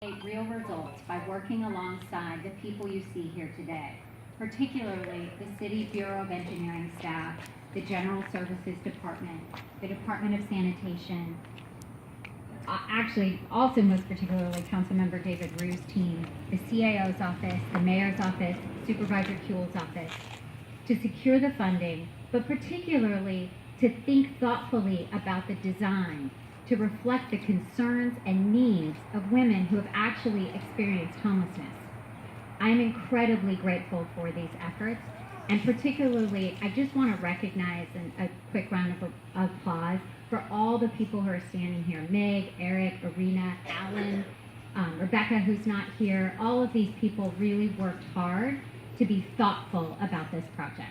real results by working alongside the people you see here today, particularly the City Bureau of Engineering staff, the General Services Department, the Department of Sanitation, actually also most particularly Councilmember David Ryu's team, the CAO's office, the Mayor's office, Supervisor Kuehl's office, to secure the funding, but particularly to think thoughtfully about the design to reflect the concerns and needs of women who have actually experienced homelessness. I am incredibly grateful for these efforts, and particularly, I just want to recognize a quick round of applause for all the people who are standing here. Meg, Eric, Arena, Alan, Rebecca, who's not here. All of these people really worked hard to be thoughtful about this project.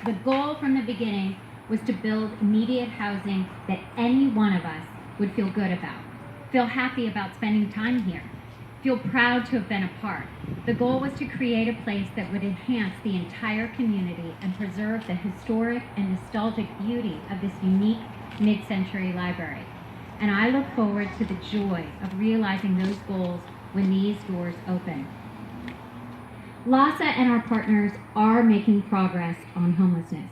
The goal from the beginning was to build immediate housing that any one of us would feel good about, feel happy about spending time here, feel proud to have been a part. The goal was to create a place that would enhance the entire community and preserve the historic and nostalgic beauty of this unique mid-century library. And I look forward to the joy of realizing those goals when these doors open. LASA and our partners are making progress on homelessness.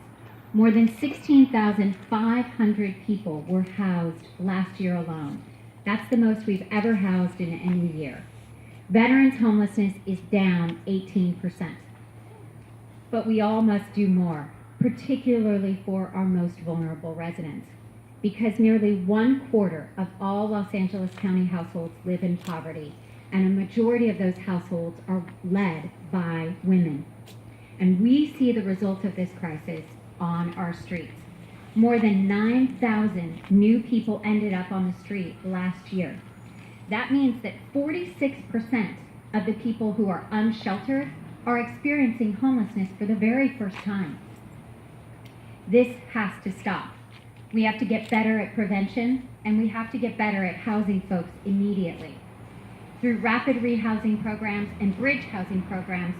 More than 16,500 people were housed last year alone. That's the most we've ever housed in any year. Veterans' homelessness is down 18%. But we all must do more, particularly for our most vulnerable residents, because nearly 1/4 of all Los Angeles County households live in poverty, and a majority of those households are led by women. And we see the result of this crisis on our streets. More than 9,000 new people ended up on the street last year. That means that 46% of the people who are unsheltered are experiencing homelessness for the very first time. This has to stop. We have to get better at prevention, and we have to get better at housing folks immediately. Through rapid rehousing programs and bridge housing programs,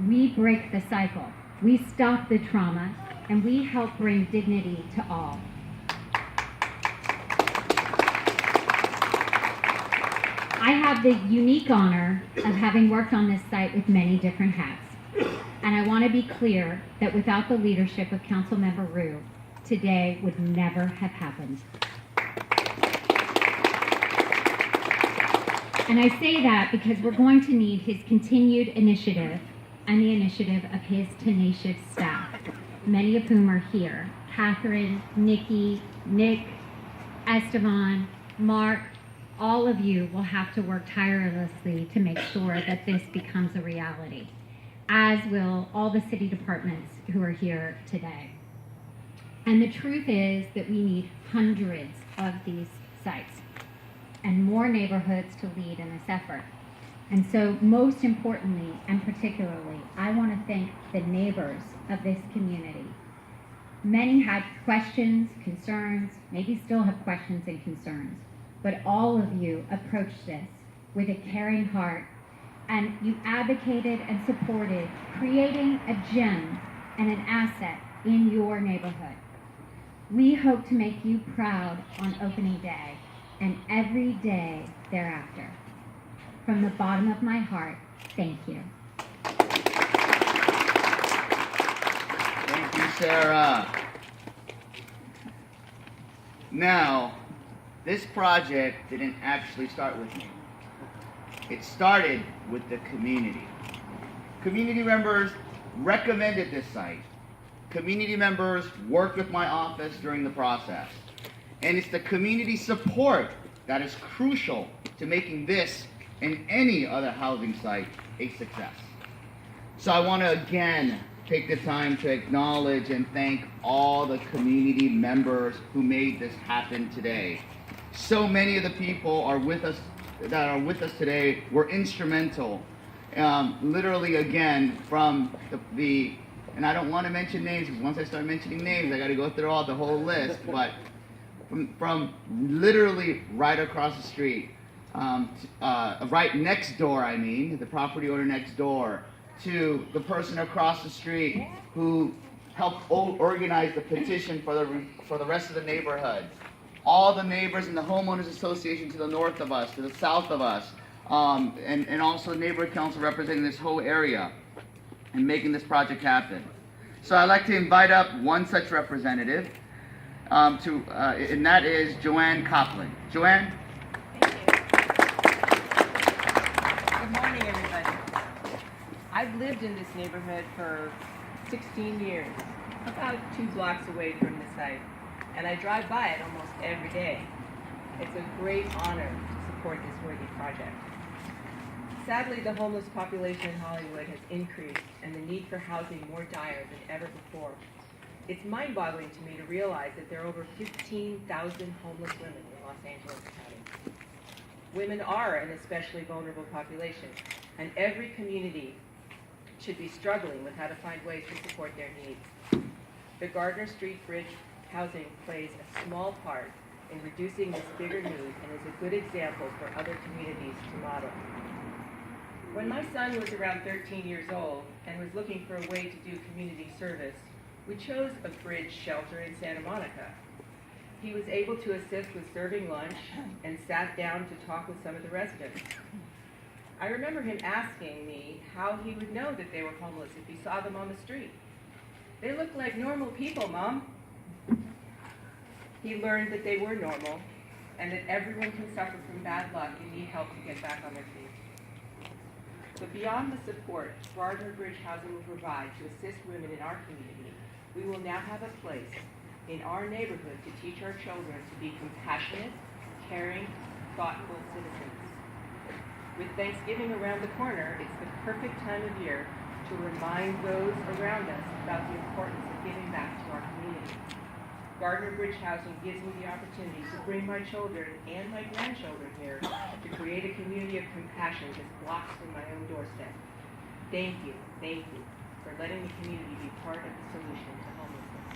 we break the cycle. We stop the trauma, and we help bring dignity to all. I have the unique honor of having worked on this site with many different hats. And I want to be clear that without the leadership of Councilmember Ryu, today would never have happened. And I say that because we're going to need his continued initiative and the initiative of his tenacious staff, many of whom are here. Catherine, Nikki, Nick, Esteban, Mark, all of you will have to work tirelessly to make sure that this becomes a reality, as will all the city departments who are here today. And the truth is that we need hundreds of these sites and more neighborhoods to lead in this effort. And so most importantly, and particularly, I want to thank the neighbors of this community. Many had questions, concerns, maybe still have questions and concerns, but all of you approached this with a caring heart, and you advocated and supported creating a gem and an asset in your neighborhood. We hope to make you proud on opening day and every day thereafter. From the bottom of my heart, thank you. Thank you, Sarah. Now, this project didn't actually start with me. It started with the community. Community members recommended this site. Community members worked with my office during the process. And it's the community support that is crucial to making this and any other housing site a success. So I want to again take the time to acknowledge and thank all the community members who made this happen today. So many of the people are with us today were instrumental. Literally again from the and I don't want to mention names because once I start mentioning names I got to go through all the whole list, but from literally right across the street, right next door, the property owner next door, to the person across the street who helped organize the petition for the rest of the neighborhood, all the neighbors and the homeowners association to the north of us, to the south of us, and also neighborhood council representing this whole area and making this project happen. So I'd like to invite up one such representative, and that is Joanne Copland. Joanne? Thank you. Good morning, everybody. I've lived in this neighborhood for 16 years, about 2 blocks away from the site, and I drive by it almost every day. It's a great honor to support this worthy project. Sadly, the homeless population in Hollywood has increased and the need for housing more dire than ever before. It's mind-boggling to me to realize that there are over 15,000 homeless women in Los Angeles County. Women are an especially vulnerable population, and every community should be struggling with how to find ways to support their needs. The Gardner Street Bridge housing plays a small part in reducing this bigger need and is a good example for other communities to model. When my son was around 13 years old and was looking for a way to do community service, we chose a bridge shelter in Santa Monica. He was able to assist with serving lunch and sat down to talk with some of the residents. I remember him asking me how he would know that they were homeless if he saw them on the street. "They look like normal people, Mom." He learned that they were normal and that everyone can suffer from bad luck and need help to get back on their feet. But beyond the support Gardner Bridge Housing will provide to assist women in our community, we will now have a place in our neighborhood to teach our children to be compassionate, caring, thoughtful citizens. With Thanksgiving around the corner, it's the perfect time of year to remind those around us about the importance of giving back to our community. Gardner Bridge Housing gives me the opportunity to bring my children and my grandchildren here to create a community of compassion just blocks from my own doorstep. Thank you for letting the community be part of the solution to homelessness.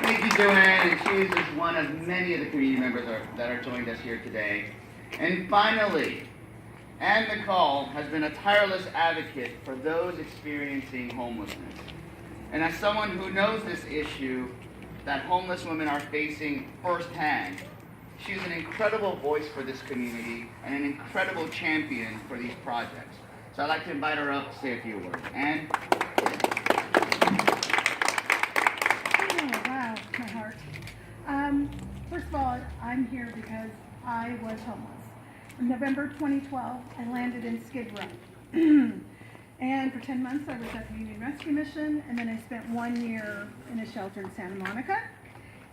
Thank you, Joanne, and she is just one of many of the community members that are joined us here today. And finally, Ann McCall has been a tireless advocate for those experiencing homelessness. And as someone who knows this issue that homeless women are facing firsthand, she is an incredible voice for this community and an incredible champion for these projects. So I'd like to invite her up to say a few words. Ann? Oh, wow, my heart. First of all, I'm here because I was homeless. In November 2012, I landed in Skid Row. And for 10 months, I was at the Union Rescue Mission, and then I spent 1 year in a shelter in Santa Monica.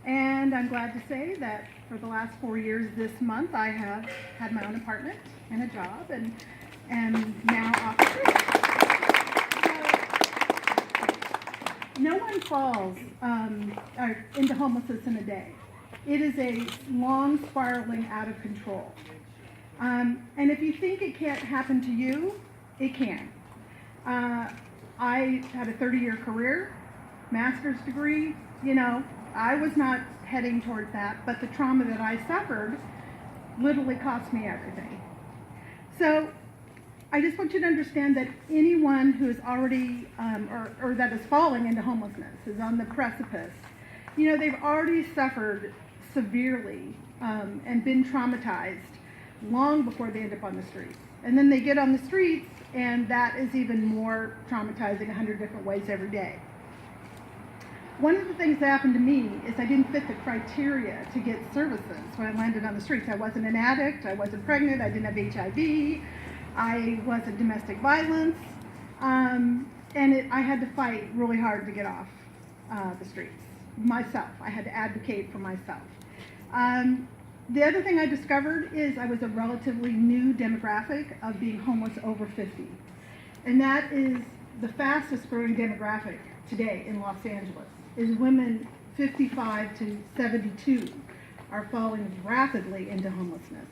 And I'm glad to say that for the last 4 years this month, I have had my own apartment and a job, and now off the street. So, no one falls into homelessness in a day. It is a long spiraling out of control. And if you think it can't happen to you, it can. I had a 30-year career, master's degree. I was not heading towards that, but the trauma that I suffered literally cost me everything. So I just want you to understand that anyone who is already, or that is falling into homelessness, is on the precipice, they've already suffered severely and been traumatized long before they end up on the streets. And then they get on the streets, and that is even more traumatizing 100 different ways every day. One of the things that happened to me is I didn't fit the criteria to get services when I landed on the streets. I wasn't an addict, I wasn't pregnant, I didn't have HIV, I wasn't domestic violence, and I had to fight really hard to get off the streets myself. I had to advocate for myself. The other thing I discovered is I was a relatively new demographic of being homeless over 50. And that is the fastest growing demographic today in Los Angeles, is women 55 to 72 are falling rapidly into homelessness.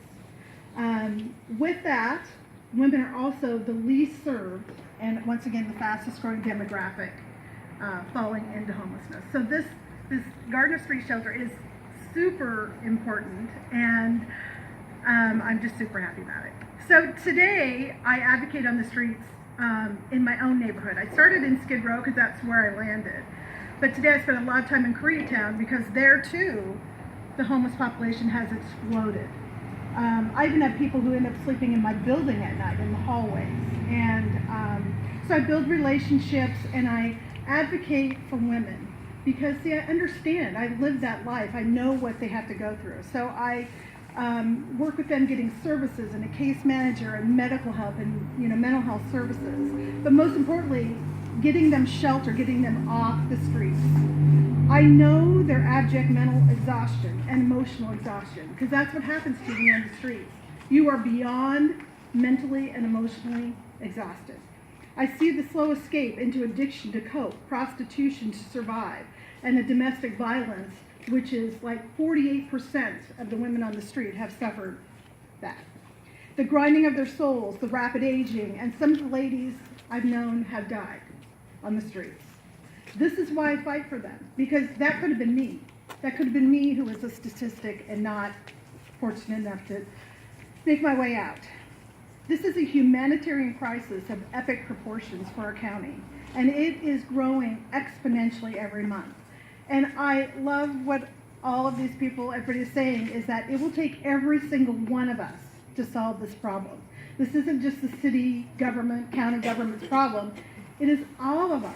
With that, women are also the least served, and once again, the fastest growing demographic falling into homelessness. So this Gardner Street Shelter is super important, and I'm just super happy about it. So today, I advocate on the streets in my own neighborhood. I started in Skid Row because that's where I landed. But today I spent a lot of time in Koreatown because there too, the homeless population has exploded. I even have people who end up sleeping in my building at night in the hallways. And so I build relationships and I advocate for women because, see, I understand. I've lived that life. I know what they have to go through. So I work with them getting services and a case manager and medical help and mental health services. But most importantly, getting them shelter, getting them off the streets. I know their abject mental exhaustion and emotional exhaustion because that's what happens to you on the streets. You are beyond mentally and emotionally exhausted. I see the slow escape into addiction to cope, prostitution to survive, and the domestic violence, which is like 48% of the women on the street have suffered that. The grinding of their souls, the rapid aging, and some of the ladies I've known have died on the streets. This is why I fight for them, because that could have been me. That could have been me who was a statistic and not fortunate enough to make my way out. This is a humanitarian crisis of epic proportions for our county, and it is growing exponentially every month. And I love what all of these people, everybody is saying, is that it will take every single one of us to solve this problem. This isn't just the city government, county government's problem. It is all of ours.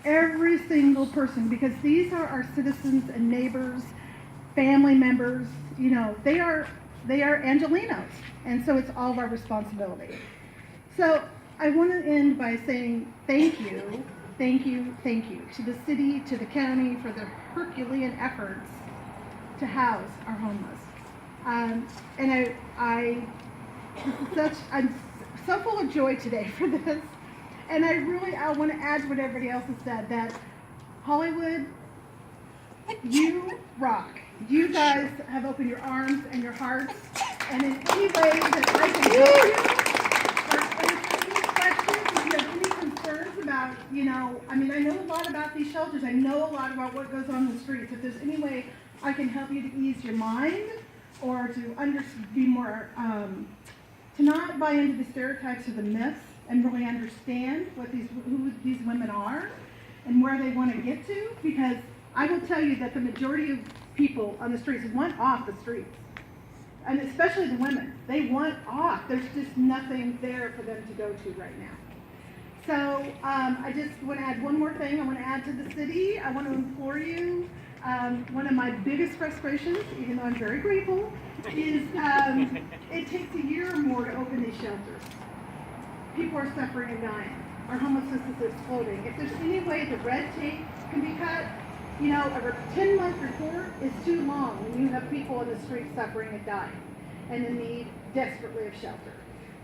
Every single person, because these are our citizens and neighbors, family members, they are Angelinos, and so it's all of our responsibility. So I want to end by saying thank you to the city, to the county for their Herculean efforts to house our homeless. And I'm so full of joy today for this. And I want to add to what everybody else has said, that Hollywood, you rock. You guys have opened your arms and your hearts, and in any way that I can help you, or answer any questions, if you have any concerns about, I know a lot about these shelters. I know a lot about what goes on in the streets. If there's any way I can help you to ease your mind, or to be more, to not buy into the stereotypes or the myths, and really understand who these women are and where they want to get to, because I will tell you that the majority of people on the streets want off the streets, and especially the women. They want off. There's just nothing there for them to go to right now. So I just want to add one more thing. I want to add to the city. I want to implore you. One of my biggest frustrations, even though I'm very grateful, is it takes a year or more to open these shelters. People are suffering and dying. Our homelessness is exploding. If there's any way the red tape can be cut, a 10-month report is too long when you have people on the street suffering and dying and in need desperately of shelter.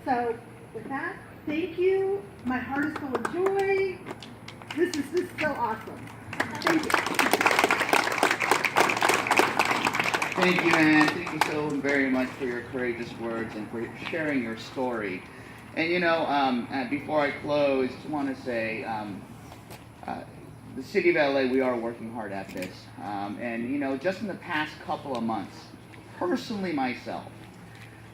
So with that, thank you. My heart is full of joy. This is so awesome. Thank you. Thank you, Ann. Thank you so very much for your courageous words and for sharing your story. And before I close, just want to say, the City of LA, we are working hard at this. And just in the past couple of months, personally myself,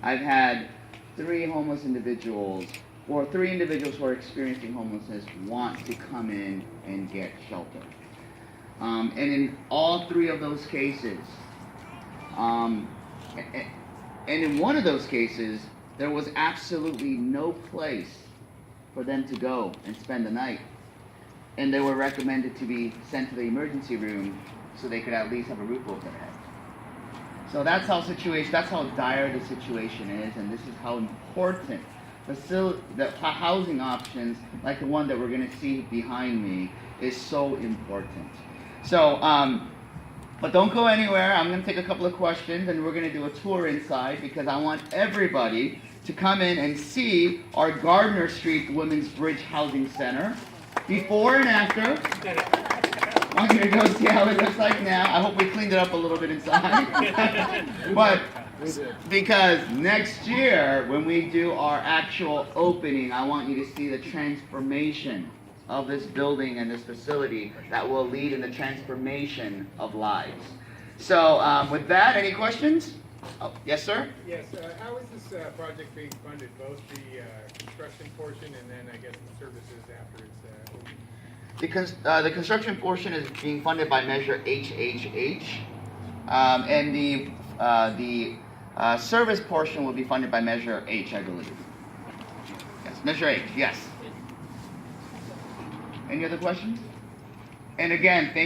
I've had 3 homeless individuals, or 3 individuals who are experiencing homelessness want to come in and get shelter. And in all 3 of those cases, and in one of those cases, there was absolutely no place for them to go and spend the night. And they were recommended to be sent to the emergency room so they could at least have a roof over their head. So that's how dire the situation is, and this is how important the housing options, like the one that we're going to see behind me, is so important. So, but don't go anywhere. I'm going to take a couple of questions, and we're going to do a tour inside, because I want everybody to come in and see our Gardner Street Women's Bridge Housing Center, before and after. I'm going to go see how it looks like now. I hope we cleaned it up a little bit inside. But because next year, when we do our actual opening, I want you to see the transformation of this building and this facility that will lead in the transformation of lives. So with that, any questions? Oh, yes, sir? Yes, how is this project being funded, both the construction portion and then I guess the services after it's open? The construction portion is being funded by Measure HHH, and the service portion will be funded by Measure H, I believe. Yes, Measure H, yes. Any other questions? And again, thank